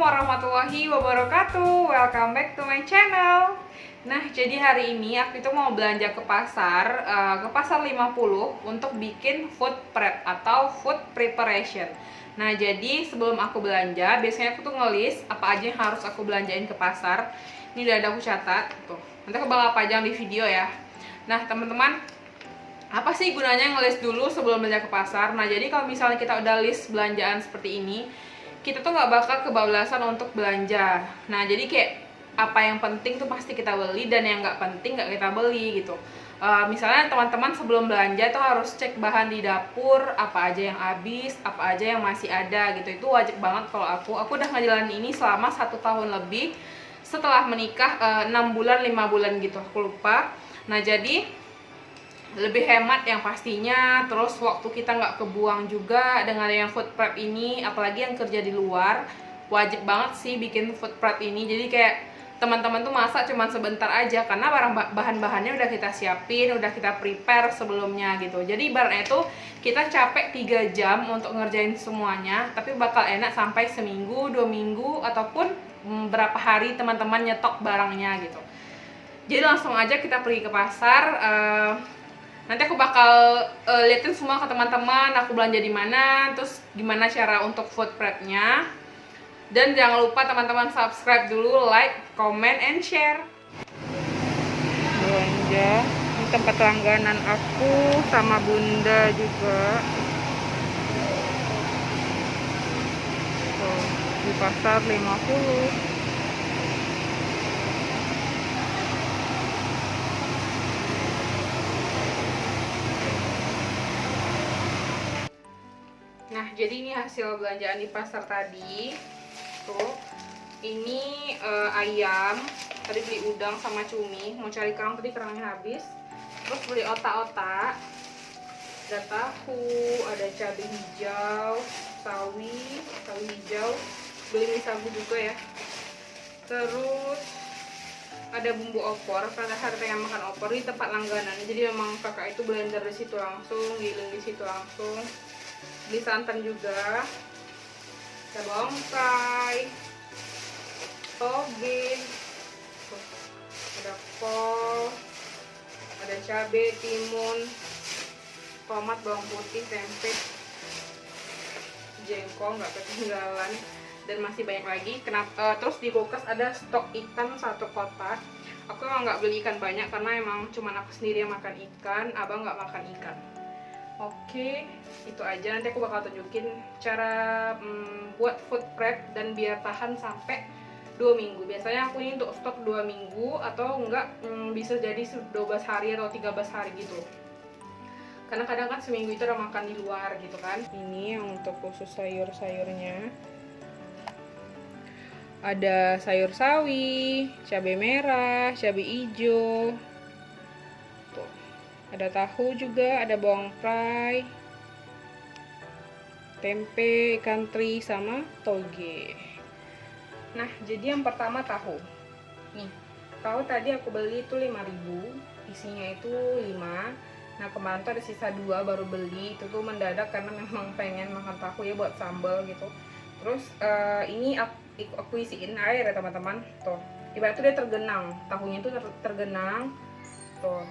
warahmatullahi wabarakatuh. Welcome back to my channel. Nah, jadi hari ini aku itu mau belanja ke pasar 50 untuk bikin food prep atau food preparation. Nah, jadi sebelum aku belanja, biasanya aku tuh ngelis apa aja yang harus aku belanjain ke pasar. Ini udah ada aku catat tuh. Nanti aku bakal pajang di video ya. Nah, teman-teman, apa sih gunanya ngelis dulu sebelum belanja ke pasar? Nah, jadi kalau misalnya kita udah list belanjaan seperti ini, kita tuh nggak bakal kebablasan untuk belanja. Nah, jadi kayak apa yang penting tuh pasti kita beli, dan yang nggak penting nggak kita beli gitu. Misalnya teman-teman sebelum belanja tuh harus cek bahan di dapur, apa aja yang habis, apa aja yang masih ada gitu. Itu wajib banget. Kalau aku udah ngejalanin ini selama 1 tahun lebih setelah menikah, 6 bulan 5 bulan gitu, aku lupa. Nah, jadi lebih hemat yang pastinya, terus waktu kita nggak kebuang juga dengan yang food prep ini. Apalagi yang kerja di luar, wajib banget sih bikin food prep ini. Jadi kayak teman-teman tuh masak cuma sebentar aja, karena bahan-bahannya udah kita siapin, udah kita prepare sebelumnya gitu. Jadi ibaratnya itu kita capek 3 jam untuk ngerjain semuanya, tapi bakal enak sampai seminggu, 2 minggu, ataupun berapa hari teman-teman nyetok barangnya gitu. Jadi langsung aja kita pergi ke pasar. Nanti aku bakal liatin semua ke teman-teman aku belanja di mana, terus gimana cara untuk food prepnya. Dan jangan lupa teman-teman subscribe dulu, like, comment, and share. Belanja di tempat langganan aku sama bunda juga. Tuh, di pasar 50. Nah, jadi ini hasil belanjaan di pasar tadi. Tuh, ini ayam. Tadi beli udang sama cumi. Mau cari kerang, tadi kerangnya habis. Terus beli otak-otak. Ada tahu, ada cabai hijau, sawi hijau. Beli mie sagu juga ya. Terus ada bumbu opor, karena hari pengen makan opor di tempat langganan. Jadi memang kakak itu blender di situ langsung, giling di situ langsung. Beli santan juga, ada bawang putih, toge, ada kol, ada cabai, timun, tomat, bawang putih, tempe, jengkol nggak ketinggalan, dan masih banyak lagi. Terus di kulkas ada stok ikan 1 kotak. Aku emang nggak beli ikan banyak karena emang cuman aku sendiri yang makan ikan, abang nggak makan ikan. Oke, itu aja. Nanti aku bakal tunjukin cara buat food prep dan biar tahan sampai 2 minggu. Biasanya aku ini untuk stok 2 minggu, atau enggak bisa jadi 12 hari atau 13 hari gitu. Karena kadang kan seminggu itu udah makan di luar gitu kan. Ini yang untuk khusus sayur-sayurnya. Ada sayur sawi, cabai merah, cabai hijau. Ada tahu juga, ada bawang putih, tempe, ikan teri, sama toge. Nah, jadi yang pertama tahu. Nih, tahu tadi aku beli itu 5.000, isinya itu 5. Nah, kemarin tuh ada sisa 2 baru beli. Itu tuh mendadak karena memang pengen makan tahu ya buat sambal gitu. Terus ini aku isiin air ya teman-teman. Tuh, ibarat tuh dia tergenang, tahunya itu tergenang. Tuh.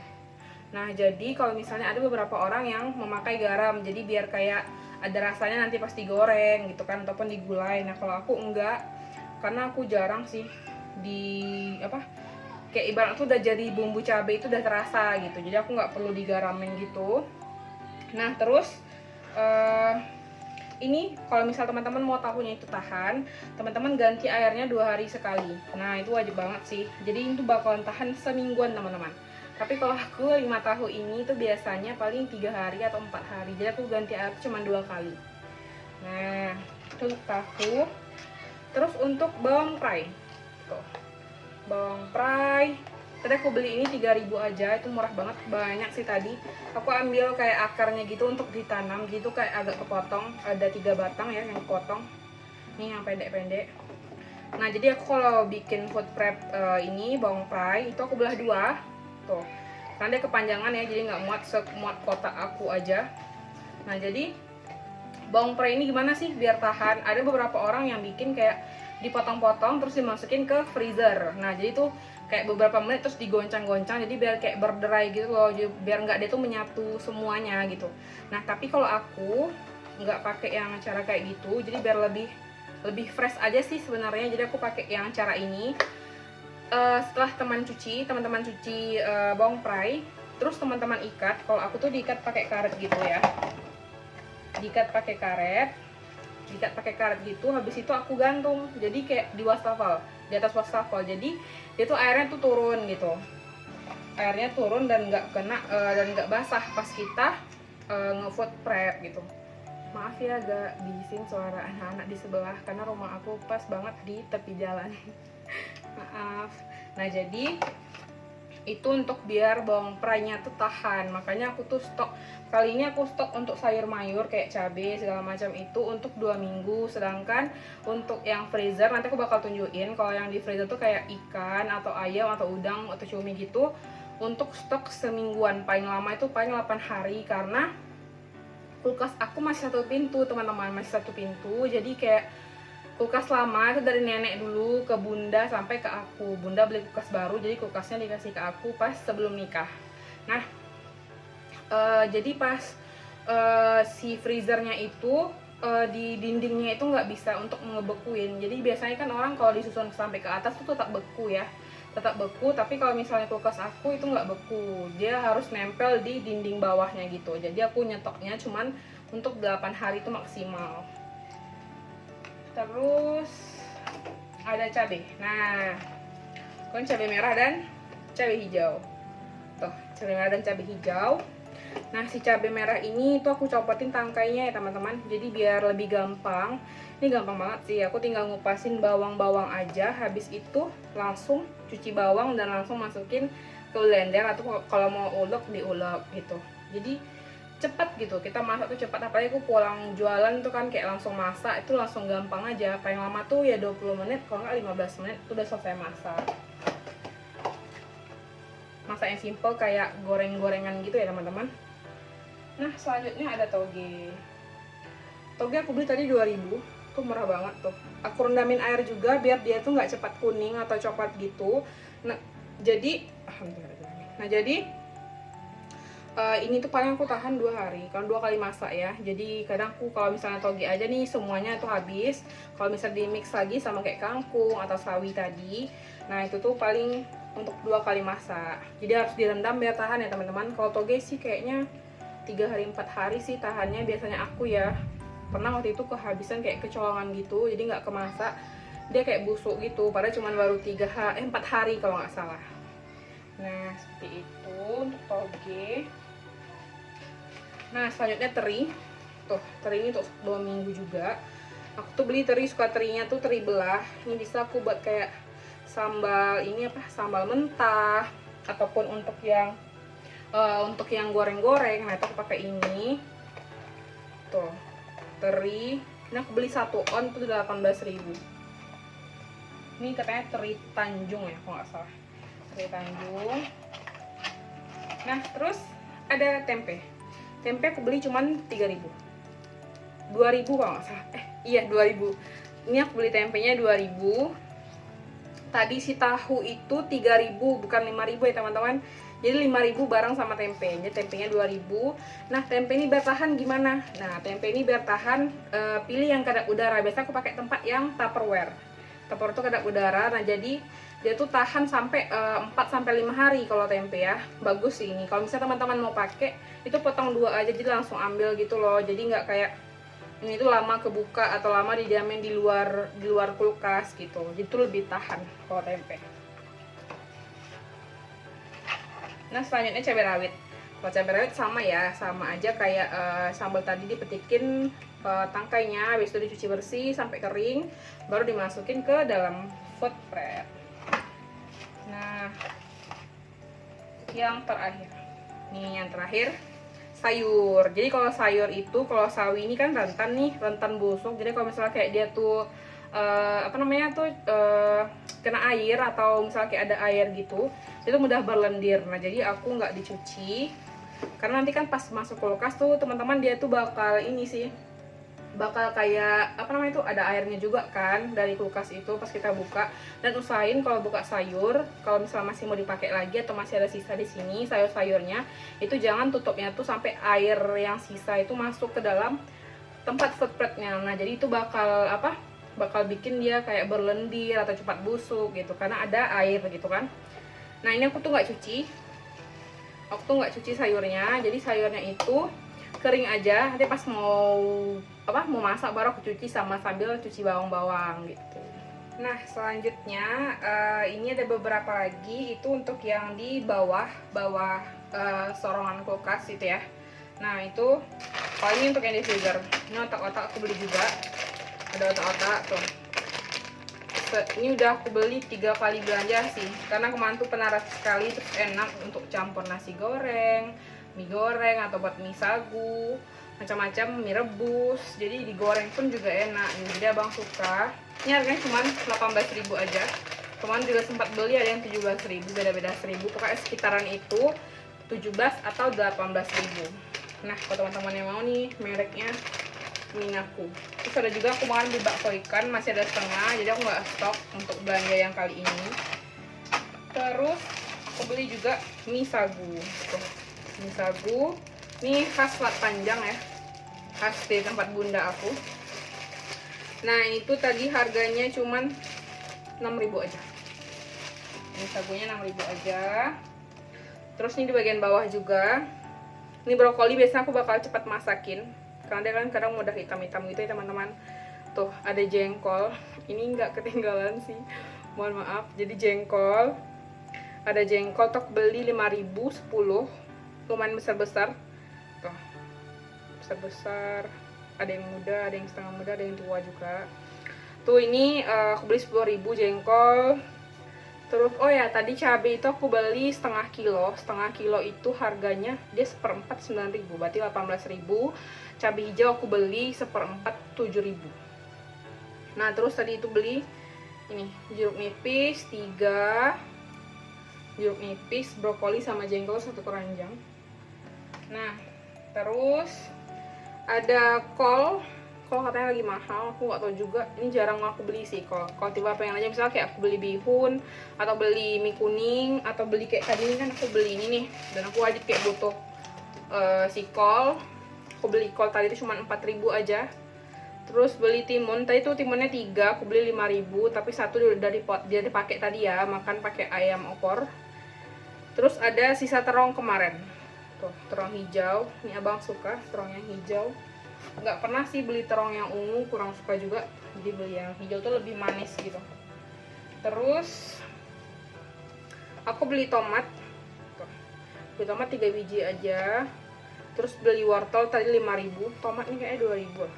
Nah, jadi kalau misalnya ada beberapa orang yang memakai garam, jadi biar kayak ada rasanya nanti pas digoreng gitu kan, ataupun digulai. Nah, kalau aku enggak, karena aku jarang sih kayak ibarat tuh udah jadi bumbu cabai itu udah terasa gitu, jadi aku nggak perlu digaramin gitu. Nah, terus ini kalau misal teman-teman mau tahunya itu tahan, teman-teman ganti airnya 2 hari sekali. Nah, itu wajib banget sih, jadi itu bakalan tahan semingguan teman-teman. Tapi kalau aku 5 tahu ini tuh biasanya paling 3 hari atau 4 hari. Jadi aku ganti air cuma 2 kali. Nah, itu untuk tahu. Terus untuk bawang putih. Tuh. Bawang putih. Tadi aku beli ini 3.000 aja, itu murah banget, banyak sih tadi. Aku ambil kayak akarnya gitu untuk ditanam gitu, kayak agak kepotong. Ada 3 batang ya yang kepotong. Ini yang pendek-pendek. Nah, jadi aku kalau bikin food prep ini bawang putih itu aku belah 2. Tuh, karena dia kepanjangan ya, jadi nggak muat kotak aku aja. Nah, jadi bawang putih ini gimana sih biar tahan? Ada beberapa orang yang bikin kayak dipotong-potong terus dimasukin ke freezer. Nah jadi tuh kayak beberapa menit terus digoncang-goncang, jadi biar kayak berderai gitu loh, biar nggak dia tuh menyatu semuanya gitu. Nah tapi kalau aku nggak pakai yang cara kayak gitu, jadi biar lebih fresh aja sih sebenarnya. Jadi aku pakai yang cara ini. Setelah teman-teman cuci bawang prei, terus teman-teman ikat. Kalau aku tuh diikat pakai karet gitu ya, diikat pakai karet gitu. Habis itu aku gantung, jadi kayak di wastafel, di atas wastafel. Jadi dia tuh airnya tuh turun gitu, airnya turun dan nggak kena dan nggak basah pas kita ngefood prep gitu. Maaf ya agak bising suara anak-anak di sebelah karena rumah aku pas banget di tepi jalan. Maaf. Nah jadi itu untuk biar bawang prainya tuh tahan, makanya aku tuh stok, kali ini aku stok untuk sayur mayur kayak cabai segala macam itu untuk 2 minggu. Sedangkan untuk yang freezer nanti aku bakal tunjukin, kalau yang di freezer tuh kayak ikan atau ayam atau udang atau cumi gitu, untuk stok semingguan, paling lama itu paling 8 hari. Karena kulkas aku masih satu pintu teman-teman, masih satu pintu, jadi kayak kulkas lama itu dari nenek dulu ke bunda sampai ke aku. Bunda beli kulkas baru, jadi kulkasnya dikasih ke aku pas sebelum nikah. Nah jadi pas si freezernya itu di dindingnya itu nggak bisa untuk ngebekuin. Jadi biasanya kan orang kalau disusun sampai ke atas tuh tetap beku ya, tetap beku. Tapi kalau misalnya kulkas aku itu nggak beku, dia harus nempel di dinding bawahnya gitu. Jadi aku nyetoknya cuman untuk 8 hari itu maksimal. Terus ada cabai. Nah, kan cabai merah dan cabai hijau. Tuh, cabai merah dan cabai hijau. Nah, si cabai merah ini tuh aku copotin tangkainya ya teman-teman. Jadi biar lebih gampang. Ini gampang banget sih. Aku tinggal ngupasin bawang-bawang aja. Habis itu langsung cuci bawang dan langsung masukin ke blender, atau kalau mau ulek diulek gitu. Jadi cepat gitu, kita masak tuh cepat. Apalagi aku pulang jualan tuh kan kayak langsung masak, itu langsung gampang aja. Paling lama tuh ya 20 menit, kalau nggak 15 menit itu udah selesai masak. Masak yang simple kayak goreng-gorengan gitu ya teman-teman. Nah selanjutnya ada toge. Toge aku beli tadi 2000, tuh murah banget tuh. Aku rendamin air juga biar dia tuh nggak cepat kuning atau coklat gitu. Nah jadi ini tuh paling aku tahan 2 hari, kalau 2 kali masak ya. Jadi kadang aku kalau misalnya toge aja nih semuanya tuh habis. Kalau misalnya di mix lagi sama kayak kangkung atau sawi tadi, nah itu tuh paling untuk 2 kali masak. Jadi harus direndam biar tahan ya teman-teman. Kalau toge sih kayaknya 3 hari 4 hari sih tahannya biasanya aku ya. Pernah waktu itu kehabisan kayak kecolongan gitu, jadi nggak kemasak, dia kayak busuk gitu. Padahal cuma baru 4 hari kalau nggak salah. Nah seperti itu untuk toge. Nah selanjutnya teri. Tuh teri ini untuk 2 minggu juga. Aku tuh beli teri, suka terinya tuh teri belah. Ini bisa aku buat kayak sambal ini apa, sambal mentah, ataupun untuk yang goreng-goreng. Nah itu aku pakai ini. Tuh teri. Ini aku beli 1 on tuh 18.000. Ini katanya teri Tanjung ya kalau nggak salah. Teri Tanjung. Nah terus ada tempe. Tempe aku beli cuman 3.000. 2.000 kalau nggak salah. Iya 2.000. Ini aku beli tempenya 2.000. Tadi si tahu itu 3.000 bukan 5.000 ya teman-teman. Jadi 5.000 bareng sama tempenya. Tempenya 2.000. Nah tempe ini biar tahan gimana? Nah tempe ini biar tahan pilih yang kedap udara. Biasa aku pakai tempat yang Tupperware. Tupperware itu kedap udara. Nah jadi dia tuh tahan sampai 4-5 hari kalau tempe ya. Bagus sih ini. Kalau misalnya teman-teman mau pakai, itu potong 2 aja, jadi langsung ambil gitu loh. Jadi nggak kayak ini tuh lama kebuka atau lama didiamin di luar kulkas gitu. Jadi itu lebih tahan kalau tempe. Nah selanjutnya cabai rawit. Kalau cabai rawit sama ya, sama aja kayak sambal tadi, dipetikin tangkainya, habis itu dicuci bersih sampai kering, baru dimasukin ke dalam food prep. Nah yang terakhir nih, yang terakhir sayur. Jadi kalau sayur itu, kalau sawi ini kan rentan nih, rentan busuk. Jadi kalau misalnya kayak dia tuh kena air atau misalnya kayak ada air gitu, itu mudah berlendir. Nah jadi aku nggak dicuci karena nanti kan pas masuk kulkas tuh teman-teman dia tuh bakal ini sih, bakal kayak apa namanya itu, ada airnya juga kan dari kulkas itu pas kita buka. Dan usahain kalau buka sayur, kalau misalnya masih mau dipakai lagi atau masih ada sisa di sini sayur-sayurnya, itu jangan tutupnya tuh sampai air yang sisa itu masuk ke dalam tempat food prepnya. Nah jadi itu bakal apa, bakal bikin dia kayak berlendir atau cepat busuk gitu karena ada air gitu kan. Nah ini aku tuh nggak cuci sayurnya, jadi sayurnya itu kering aja, nanti pas mau masak baru aku cuci sambil cuci bawang-bawang gitu. Nah selanjutnya ini ada beberapa lagi, itu untuk yang di bawah sorongan kulkas itu ya. Nah itu ini untuk yang di freezer. Ini otak-otak aku beli juga, ada otak-otak tuh. Ini udah aku beli 3 kali belanja sih, karena kemarin tuh penaras sekali, terus enak untuk campur nasi goreng, mie goreng, atau buat mie sagu, macam-macam, mie rebus. Jadi digoreng pun juga enak. Jadi abang suka. Ini harganya cuma 18.000 aja. Kemarin juga sempat beli ada yang 17.000, beda-beda 1.000, pokoknya sekitaran itu 17 atau 18.000. Nah kalau teman-teman yang mau nih mereknya Minaku. Terus ada juga aku makan di bakso ikan, masih ada setengah, jadi aku nggak stok untuk belanja yang kali ini. Terus aku beli juga mie sagu. Tuh, mie sagu, ini khas Selat Panjang ya, khas di tempat bunda aku. Nah ini tuh tadi harganya cuman 6.000 aja. Mie sagunya 6.000 aja. Terus ini di bagian bawah juga, ini brokoli biasanya aku bakal cepat masakin karena dia kan kadang udah hitam-hitam gitu ya teman-teman. Tuh ada jengkol, ini nggak ketinggalan sih, mohon maaf. Jadi jengkol, ada jengkol tuh beli 5.000 10, lumayan besar-besar. Tuh besar-besar, ada yang muda, ada yang setengah muda, ada yang tua juga. Tuh ini aku beli 10.000 jengkol. Terus oh ya tadi cabai itu aku beli setengah kilo itu harganya dia 1/4 9.000, berarti 18.000. Cabai hijau aku beli 1/4 7.000. Nah terus tadi itu beli ini jeruk nipis 3, jeruk nipis, brokoli sama jengkol 1 keranjang. Nah terus ada kol katanya lagi mahal, aku nggak tahu juga, ini jarang aku beli sih kol tiba pengen aja, misalnya kayak aku beli bihun atau beli mie kuning atau beli kayak tadi ini kan aku beli ini nih, dan aku wajib kayak butuh si kol. Aku beli kol tadi itu cuma 4.000 aja. Terus beli timun, tadi tuh timunnya 3, aku beli 5.000, tapi 1 dia dipakai tadi ya, makan pakai ayam opor. Terus ada sisa terong kemarin, tuh terong hijau, ini abang suka terong yang hijau. Nggak pernah sih beli terong yang ungu, kurang suka juga, jadi beli yang hijau tuh lebih manis gitu. Terus aku beli tomat, tuh, beli tomat 3 biji aja. Terus beli wortel tadi 5.000, tomat ini kayaknya 2.000 lah.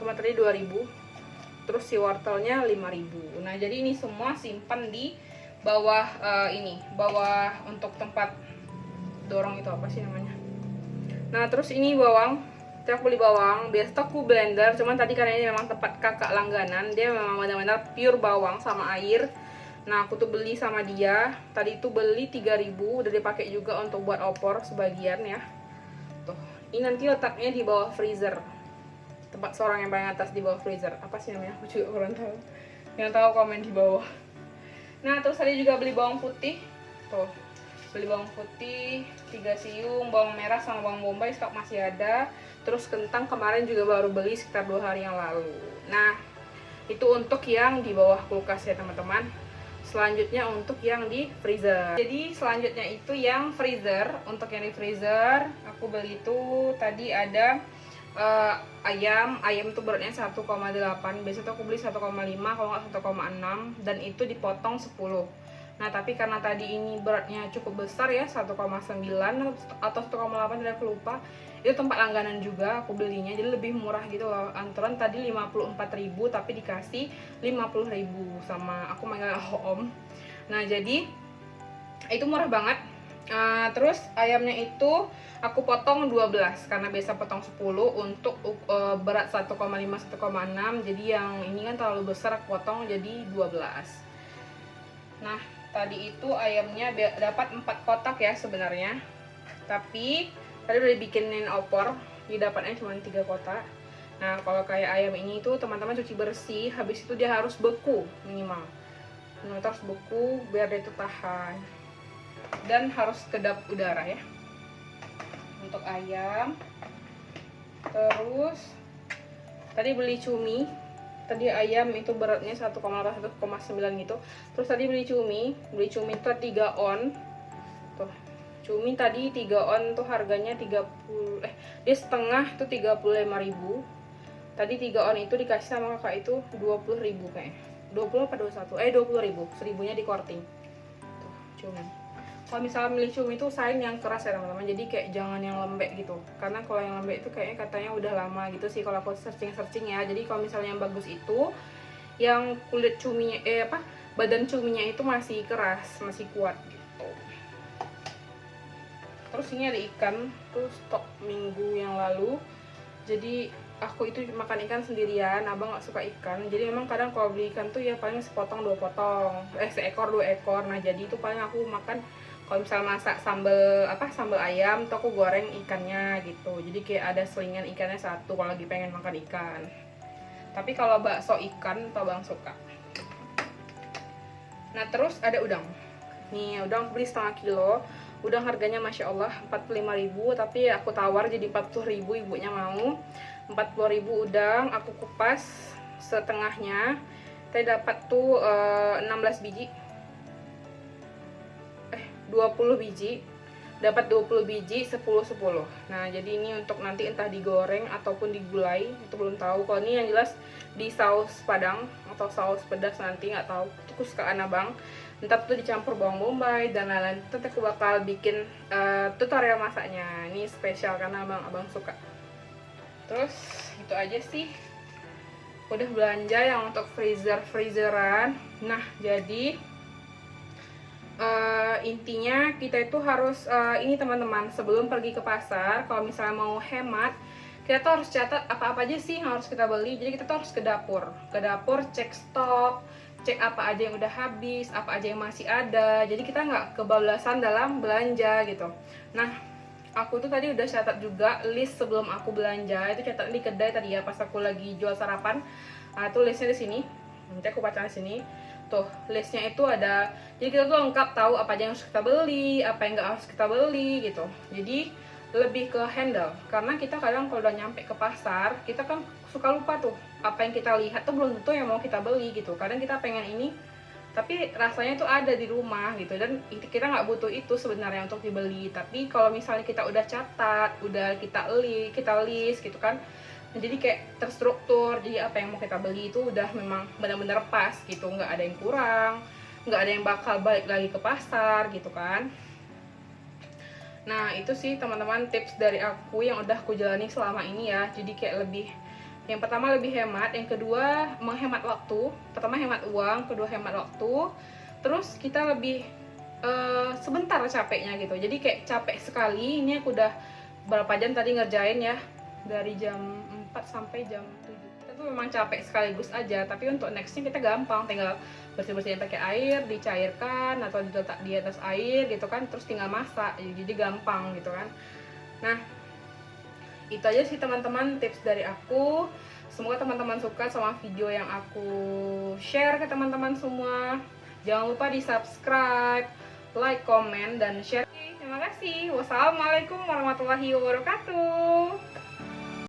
Tomat tadi 2.000, terus si wortelnya 5.000. Nah jadi ini semua simpan di bawah bawah untuk tempat dorong itu apa sih namanya. Nah terus ini bawang, aku beli bawang, biasa aku blender, cuman tadi karena ini memang tempat kakak langganan, dia memang benar-benar pure bawang sama air. Nah aku tuh beli sama dia, tadi itu beli 3.000, udah dipakai juga untuk buat opor sebagian ya. Tuh, ini nanti letaknya di bawah freezer, tempat sorong yang paling atas di bawah freezer, apa sih namanya, aku juga kurang tahu, yang tahu komen di bawah. Nah terus tadi juga beli bawang putih, tuh beli bawang putih 3 siung, bawang merah sama bawang bombay stok masih ada. Terus kentang kemarin juga baru beli sekitar 2 hari yang lalu. Nah itu untuk yang di bawah kulkas ya teman-teman. Selanjutnya untuk yang di freezer. Jadi selanjutnya itu yang freezer. Untuk yang di freezer aku beli itu tadi ada ayam tuh beratnya 1,8, biasanya tuh aku beli 1,5 kalau nggak 1,6, dan itu dipotong 10. Nah tapi karena tadi ini beratnya cukup besar ya, 1,9 atau 1,8 tidak aku lupa, itu tempat langganan juga aku belinya, jadi lebih murah gitu loh. Antrean tadi 54.000 tapi dikasih 50.000 sama aku manggil om. Nah jadi itu murah banget. Terus ayamnya itu aku potong 12 karena biasa potong 10 untuk berat 1,5 1,6, jadi yang ini kan terlalu besar aku potong jadi 12. Nah tadi itu ayamnya dapat 4 kotak ya sebenarnya, tapi tadi udah dibikinin opor, jadi dapatnya cuma 3 kotak. Nah, kalau kayak ayam ini itu teman-teman cuci bersih, habis itu dia harus beku minimal. Nah, harus beku biar dia itu tahan. Dan harus kedap udara ya. Untuk ayam. Terus tadi beli cumi. Tadi ayam itu beratnya 1,9 gitu. Terus tadi beli cumi itu 3 on. Tuh. Cumi tadi 3 on tuh harganya 30 dia setengah tuh 35.000. Tadi 3 on itu dikasih sama kakak itu 20.000 kayaknya. 20 apa 21? 20.000. 1000-nya di korting. Tuh, cumi. Kalau misalnya milih cumi itu usahain yang keras ya teman-teman, jadi kayak jangan yang lembek gitu, karena kalau yang lembek itu kayaknya katanya udah lama gitu sih kalau aku searching ya. Jadi kalau misalnya yang bagus itu yang kulit cuminya badan cuminya itu masih keras, masih kuat gitu. Terus ini ada ikan tuh, stok minggu yang lalu. Jadi aku itu makan ikan sendirian, abang nggak suka ikan, jadi memang kadang kalau beli ikan tuh ya paling sepotong 2 potong, seekor 2 ekor. Nah jadi itu paling aku makan kalau misalnya masak sambal ayam tuh aku goreng ikannya gitu, jadi kayak ada selingan ikannya satu kalau lagi pengen makan ikan. Tapi kalau bakso ikan tuh abang suka. Nah terus ada udang nih, udang beli setengah kilo. Udang harganya Masya Allah 45.000, tapi aku tawar jadi 40.000, ibunya mau. 40.000 udang, aku kupas setengahnya. Saya dapat tuh 16 biji 20 biji, dapat 20 biji 10-10. Nah jadi ini untuk nanti entah digoreng ataupun digulai, itu belum tahu. Kalau ini yang jelas di saus padang atau saus pedas nanti, nggak tahu, itu kesukaan abang. Ntar tuh dicampur bawang bombay dan lain-lain. Nanti aku bakal bikin tutorial masaknya. Ini spesial karena abang suka. Terus itu aja sih, udah belanja yang untuk freezeran. Nah jadi intinya kita itu harus ini teman-teman, sebelum pergi ke pasar kalau misalnya mau hemat, kita tuh harus catat apa-apa aja sih yang harus kita beli. Jadi kita tuh harus ke dapur cek stok, cek apa aja yang udah habis, apa aja yang masih ada, jadi kita nggak kebablasan dalam belanja gitu. Nah aku tuh tadi udah catat juga list sebelum aku belanja, itu catat di kedai tadi ya pas aku lagi jual sarapan. Nah itu listnya di sini, nanti aku baca di sini. Tuh listnya itu ada, jadi kita tuh lengkap tahu apa aja yang harus kita beli, apa yang nggak harus kita beli gitu. Jadi lebih ke handle, karena kita kadang kalau udah nyampe ke pasar kita kan suka lupa tuh apa yang kita lihat tuh belum tentu yang mau kita beli gitu. Kadang kita pengen ini tapi rasanya tuh ada di rumah gitu, dan kita nggak butuh itu sebenarnya untuk dibeli. Tapi kalau misalnya kita udah catat, udah kita list gitu kan, jadi kayak terstruktur. Jadi apa yang mau kita beli itu udah memang benar-benar pas gitu, nggak ada yang kurang, nggak ada yang bakal balik lagi ke pasar gitu kan. Nah itu sih teman-teman tips dari aku yang udah aku jalani selama ini ya. Jadi kayak yang pertama lebih hemat, yang kedua menghemat waktu. Pertama hemat uang, kedua hemat waktu. Terus kita lebih sebentar capeknya gitu. Jadi kayak capek sekali. Ini aku udah berapa jam tadi ngerjain ya, dari jam 4 sampai jam 7. Kita tuh memang capek sekaligus aja, tapi untuk nextnya kita gampang, tinggal bersih-bersihin pakai air, dicairkan atau diletak di atas air gitu kan, terus tinggal masak, jadi gampang gitu kan. Nah itu aja sih teman-teman tips dari aku. Semoga teman-teman suka sama video yang aku share ke teman-teman semua. Jangan lupa di subscribe, like, komen, dan share. Terima kasih. Wassalamualaikum warahmatullahi wabarakatuh.